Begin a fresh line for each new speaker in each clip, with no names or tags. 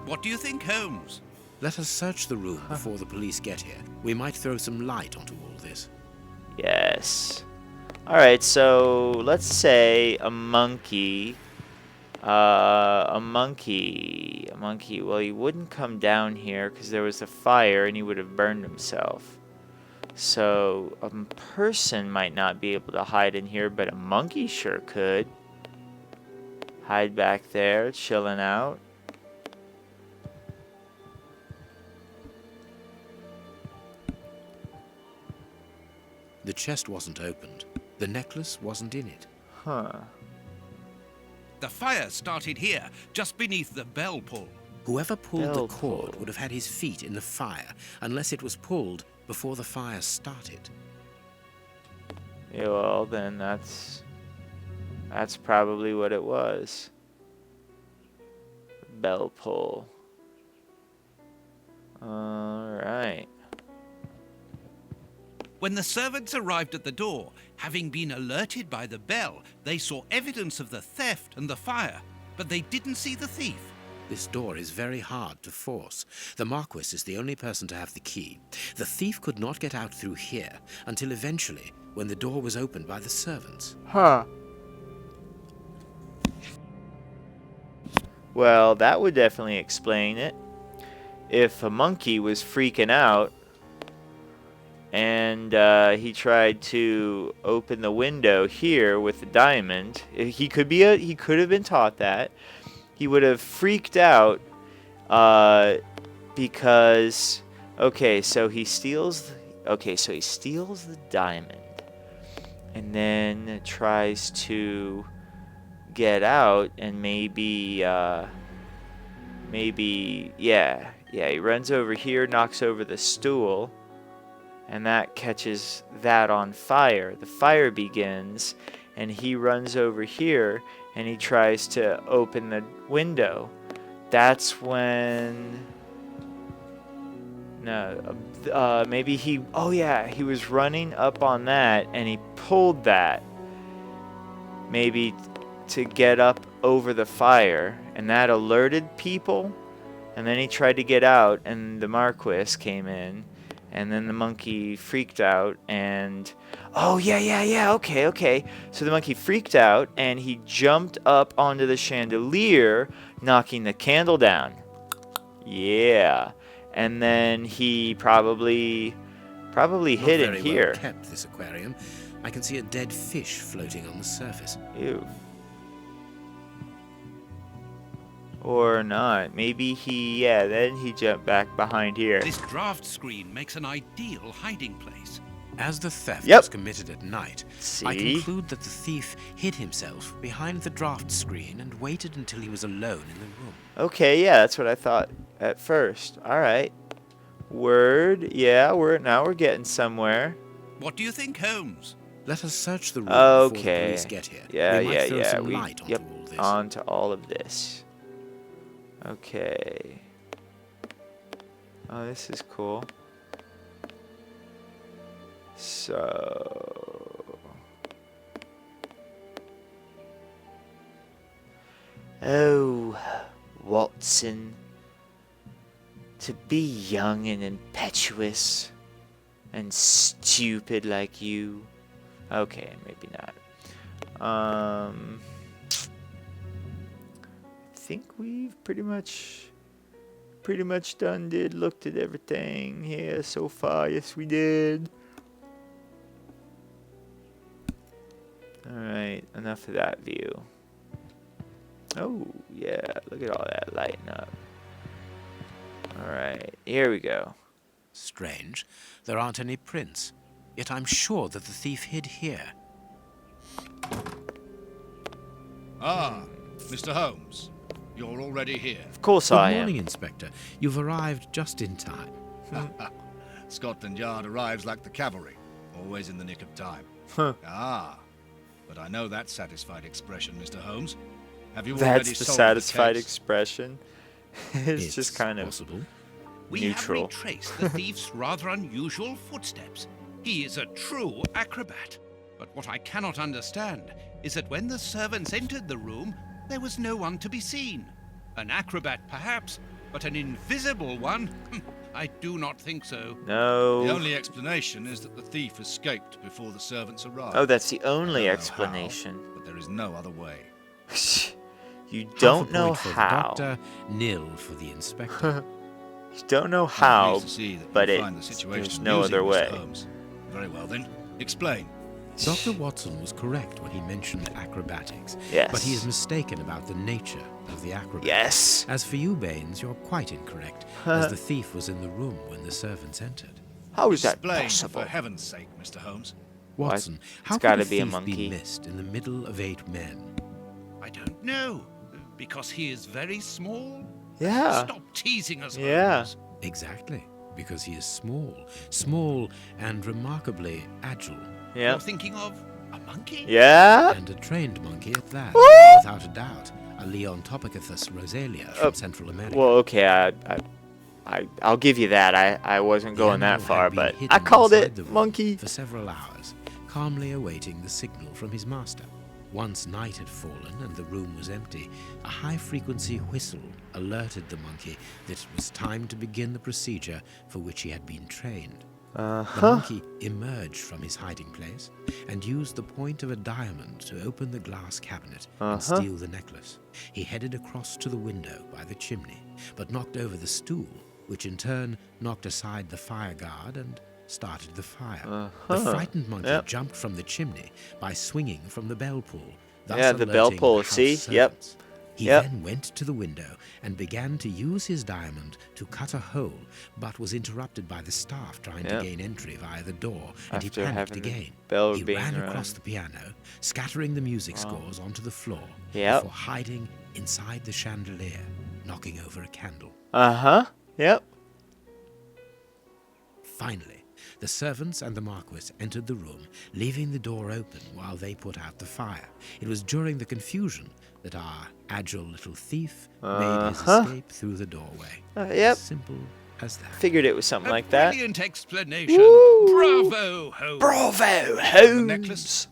What do you think, Holmes?
Let us search the room before the police get here. We might throw some light onto all this.
Yes. Alright, so let's say a monkey. A monkey. Well, he wouldn't come down here because there was a fire and he would have burned himself. So a person might not be able to hide in here, but a monkey sure could. Hide back there, chilling out.
The chest wasn't opened. The necklace wasn't in it.
Huh.
The fire started here, just beneath the bell pull.
Whoever pulled
Bell
the cord
pull.
would have had his feet in the fire, unless it was pulled before the fire started.
Yeah, well, then that's probably what it was. Bell pull. Alright.
When the servants arrived at the door, having been alerted by the bell, they saw evidence of the theft and the fire, but they didn't see the thief.
This door is very hard to force. The Marquis is the only person to have the key. The thief could not get out through here until eventually, when the door was opened by the servants.
Huh. Well, that would definitely explain it. If a monkey was freaking out and he tried to open the window here with the diamond, he could have been taught that. He would have freaked out because so he steals the diamond and then tries to get out and maybe he runs over here, knocks over the stool, and that catches that on fire. The fire begins and he runs over here and he tries to open the window. That's when maybe he was running up on that and he pulled that maybe to get up over the fire, and that alerted people, and then he tried to get out and the Marquis came in, and then the monkey freaked out and okay. So the monkey freaked out and he jumped up onto the chandelier, knocking the candle down. Yeah. And then he probably hid in here.
Well kept, this aquarium. I can see a dead fish floating on the surface.
Ew. Or not. Maybe then he jumped back behind here.
This draft screen makes an ideal hiding place.
As the theft was committed at night,
See?
I conclude that the thief hid himself behind the draft screen and waited until he was alone in the room.
Okay, yeah, that's what I thought at first. Alright. Word. Yeah, we're getting somewhere.
What do you think, Holmes?
Let us search the room before the
Okay.
police get here.
Yeah,
we might throw
yeah.
some light onto all this.
Onto all of this. Okay. Oh, this is cool. So... Oh, Watson. To be young and impetuous and stupid like you. Okay, maybe not. I think we've pretty much looked at everything here so far. Yes, we did. Alright, enough of that view. Oh, yeah, look at all that lighting up. Alright, here we go.
Strange. There aren't any prints. Yet I'm sure that the thief hid here.
Ah, Mr. Holmes. You're already here.
Of course I
Good
am.
morning, Inspector. You've arrived just in time.
Scotland Yard arrives like the cavalry, always in the nick of time. Ah, but I know that satisfied expression, Mr. Holmes. Have you already
That's the
solved
satisfied
the case?
expression. it's just kind of
possible.
We
neutral.
have retraced the thief's rather unusual footsteps. He is a true acrobat. But what I cannot understand is that when the servants entered the room, there was no one to be seen. An acrobat, perhaps, but an invisible one? I do not think so.
No.
The only explanation is that the thief escaped before the servants arrived.
Oh, that's the only
I don't know
explanation.
how, but there is no other way.
You
Half
don't
a
know
point for the
how.
doctor, nil for the inspector.
You don't know
I'm
how,
pleased to see that
but
you find the situation
there's no
amusing,
other
Mr.
way.
Holmes. Very well then. Explain.
Dr. Watson was correct when he mentioned acrobatics,
Yes.
but he is mistaken about the nature of the acrobat.
Yes.
As for you, Baines, you're quite incorrect, as the thief was in the room when the servants entered.
How is that
Explain,
possible?
for heaven's sake, Mr. Holmes.
Watson, how
It's
could
gotta
a
be a
thief
monkey.
be missed in the middle of 8 men?
I don't know. Because he is very small?
Yeah.
Stop teasing us,
Yeah.
Holmes.
Exactly, because he is small and remarkably agile,
Yeah.
You're thinking of a monkey?
Yeah.
and a trained monkey at that,
Woo!
without a doubt, a Leontopicus rosalia
Oh,
from Central America.
Well, okay, I'll give you that. I wasn't
The
going that
animal
far,
had been
but
hidden
I called
inside
it
the room
monkey.
for several hours, calmly awaiting the signal from his master. Once night had fallen and the room was empty, a high-frequency whistle alerted the monkey that it was time to begin the procedure for which he had been trained. The monkey emerged from his hiding place and used the point of a diamond to open the glass cabinet and steal the necklace. He headed across to the window by the chimney, but knocked over the stool, which in turn knocked aside the fire guard and started the fire. The frightened monkey jumped from the chimney by swinging from the bell pull, thus
Yeah, the bell
alerting
pull,
house
see? Yep.
servants. He
Yep.
then went to the window and began to use his diamond to cut a hole, but was interrupted by the staff trying to
Yep.
gain entry via the door, and he
After
panicked
having the
again.
bell
He
being
ran
rung.
across the piano, scattering the music scores onto the floor,
Yep.
before hiding inside the chandelier, knocking over a candle.
Yep.
Finally, the servants and the Marquis entered the room, leaving the door open while they put out the fire. It was during the confusion that our agile little thief made his escape through the doorway.
Yep.
Simple as that.
Figured it was something
A
like that.
brilliant explanation.
Woo!
Bravo, Holmes.
Bravo, Holmes.
necklace?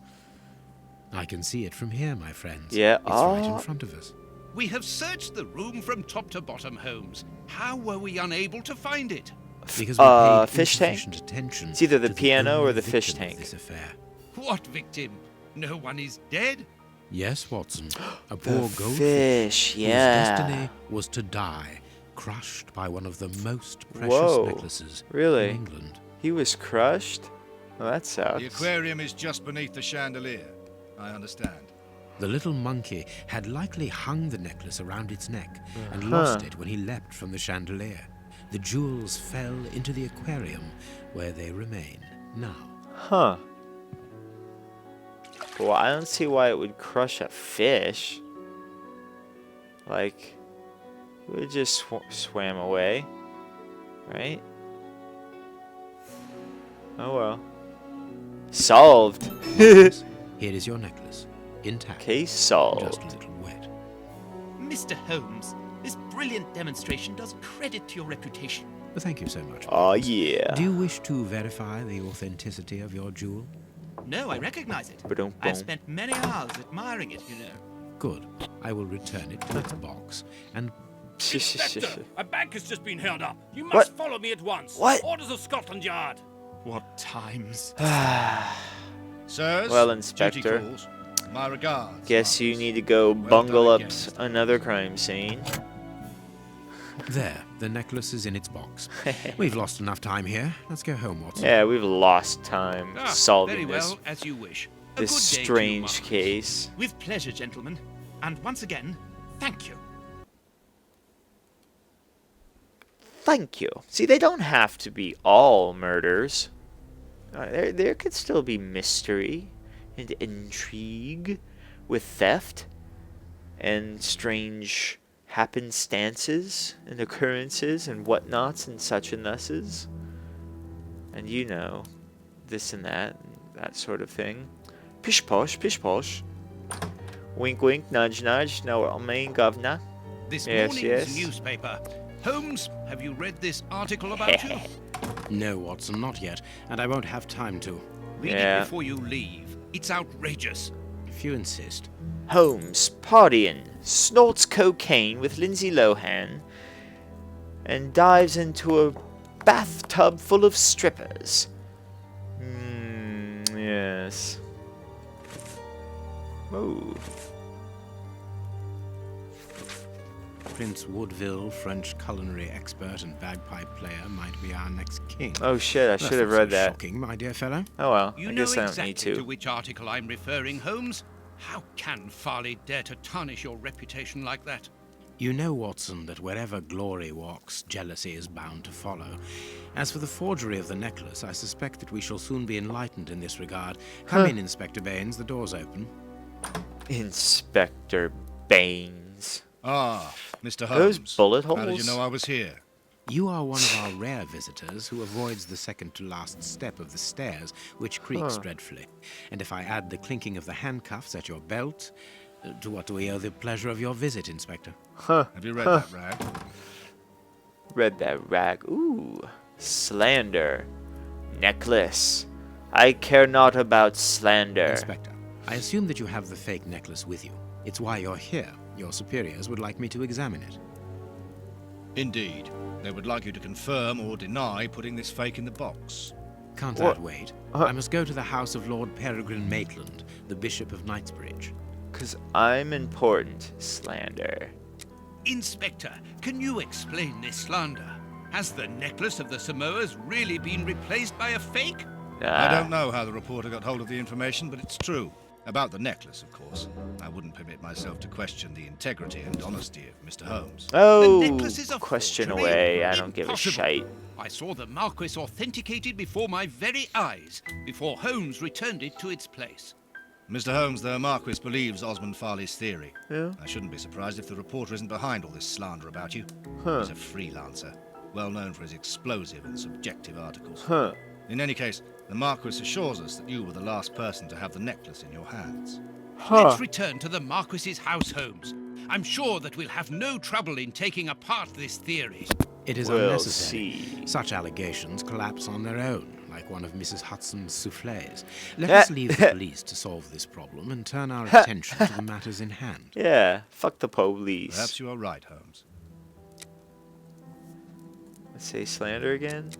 I can see it from here, my friends.
Yeah,
It's right in
ah.
front of us.
We have searched the room from top to bottom, Holmes. How were we unable to find it?
Because we paid
fish tank?
insufficient attention
It's either the
to
piano
only
or the fish
victim of
tank.
This affair.
What victim? No one is dead?
Yes, Watson. A poor goldfish
Fish,
whose
yeah.
destiny was to die, crushed by one of the most precious
Whoa,
necklaces
really?
in England.
He was crushed? Well, that
The
sucks.
aquarium is just beneath the chandelier. I understand.
The little monkey had likely hung the necklace around its neck and lost it when he leapt from the chandelier. The jewels fell into the aquarium, where they remain now.
Huh. Well, I don't see why it would crush a fish. Like, it would just swam away. Right? Oh well. Solved.
Here is your necklace, intact,
Case
just
solved.
a little wet.
Mr. Holmes, this brilliant demonstration does credit to your reputation.
Well, thank you so much.
Oh
Baines.
yeah.
Do you wish to verify the authenticity of your jewel?
No, I recognize it.
Ba-dum-bum.
I've spent many hours admiring it, you know.
Good. I will return it to its box and
Inspector, a bank has just been held up. You must
What?
follow me at once.
What?
Orders of Scotland Yard.
What times?
Sirs,
Well,
duty
Inspector.
calls. My regards.
Guess you
Marcus.
need to go
Well
bungle
done
up
again, Mr.
another crime scene.
there, the necklace is in its box. We've lost enough time here. Let's go home, Watson.
Yeah, we've lost time
Ah,
solving
very
this
well, as you wish. A
this
good day to you,
strange
Marcus.
case.
With pleasure, gentlemen. And once again, thank you.
Thank you. See, they don't have to be all murders. There could still be mystery and intrigue with theft and strange happenstances and occurrences and whatnots and such and thuses. And you know, this and that sort of thing. Pish posh, pish posh. Wink wink, nudge nudge, no, I mean governor.
This
Yes,
morning's
yes.
newspaper. Holmes, have you read this article about you?
No, Watson, not yet, and I won't have time to.
Read
Yeah.
it before you leave. It's outrageous.
If you insist.
Holmes, partying, snorts cocaine with Lindsay Lohan, and dives into a bathtub full of strippers. Yes. Move.
Prince Woodville, French culinary expert and bagpipe player, might be our next king.
Oh shit, I
That's
should have
not
read
so
that.
Shocking, my dear fellow.
Oh well,
You
I
know
guess I don't
exactly
need
to
to.
which article I'm referring, Holmes. How can Farley dare to tarnish your reputation like that?
You know, Watson, that wherever glory walks, jealousy is bound to follow. As for the forgery of the necklace, I suspect that we shall soon be enlightened in this regard. Come in, Inspector Baines, the door's open.
Inspector Baines.
Ah, Mr.
Those
Holmes.
bullet
How did you
holes?
know I was here?
You are one of our rare visitors who avoids the second-to-last step of the stairs, which creaks dreadfully. And if I add the clinking of the handcuffs at your belt, to what do we owe the pleasure of your visit, Inspector?
Have you read that rag?
Read that rag. Ooh. Slander. Necklace. I care not about slander.
Inspector, I assume that you have the fake necklace with you. It's why you're here. Your superiors would like me to examine it.
Indeed. They would like you to confirm or deny putting this fake in the box.
Can't
What?
that wait? I must go to the house of Lord Peregrine Maitland, the Bishop of Knightsbridge.
'Cause I'm important. Slander.
Inspector, can you explain this slander? Has the necklace of the Samoas really been replaced by a fake?
I don't know how the reporter got hold of the information, but it's true. About the necklace, of course. I wouldn't permit myself to question the integrity and honesty of Mr. Holmes.
Oh,
The necklace is a
question
forgery?
away. I don't give a
Impossible.
shite.
I saw the Marquis authenticated before my very eyes, before Holmes returned it to its place.
Mr. Holmes, the Marquis believes Osmond Farley's theory.
Yeah.
I shouldn't be surprised if the reporter isn't behind all this slander about you. He's a freelancer, well known for his explosive and subjective articles.
Huh.
In any case, the Marquis assures us that you were the last person to have the necklace in your hands.
Let's return to the Marquis's house, Holmes. I'm sure that we'll have no trouble in taking apart this theory.
It is
We'll
unnecessary.
see.
Such allegations collapse on their own, like one of Mrs. Hudson's souffles. Let
Ah.
us leave the police to solve this problem and turn our attention to the matters in hand.
Yeah, fuck the police.
Perhaps you are right, Holmes.
Let's say slander again.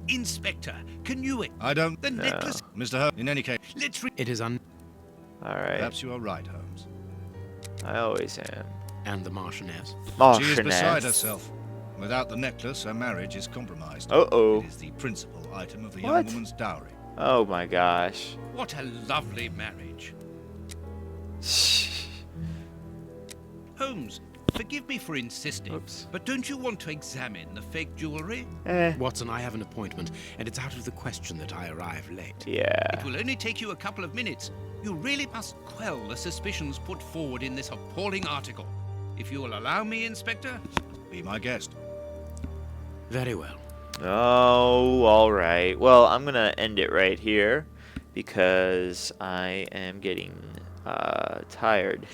Inspector, can you...
I don't...
The necklace...
Mr. Holmes, in any case,
Let's...
It is
Alright,
perhaps you are right, Holmes.
I always am.
and the Marchioness.
She is beside
Marchioness.
herself. Without the necklace, her marriage is compromised.
Uh-oh.
It is the principal item of the
What?
young woman's dowry.
Oh my gosh.
What a lovely marriage. Holmes, forgive me for insisting,
Oops.
but don't you want to examine the fake jewelry?
Watson, I have an appointment, and it's out of the question that I arrive late.
Yeah.
It will only take you a couple of minutes. You really must quell the suspicions put forward in this appalling article. If you will allow me, Inspector.
Be my guest.
Very well.
Oh, alright. Well, I'm gonna end it right here because I am getting tired.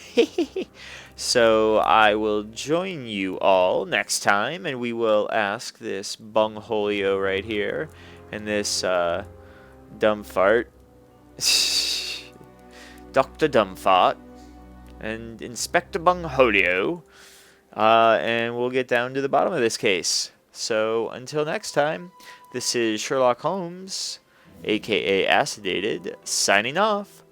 So I will join you all next time and we will ask this bungholio right here and this dumb fart, Dr. Dumbfart, and Inspector Bungholio, and we'll get down to the bottom of this case. So until next time, this is Sherlock Holmes, aka Acidated, signing off.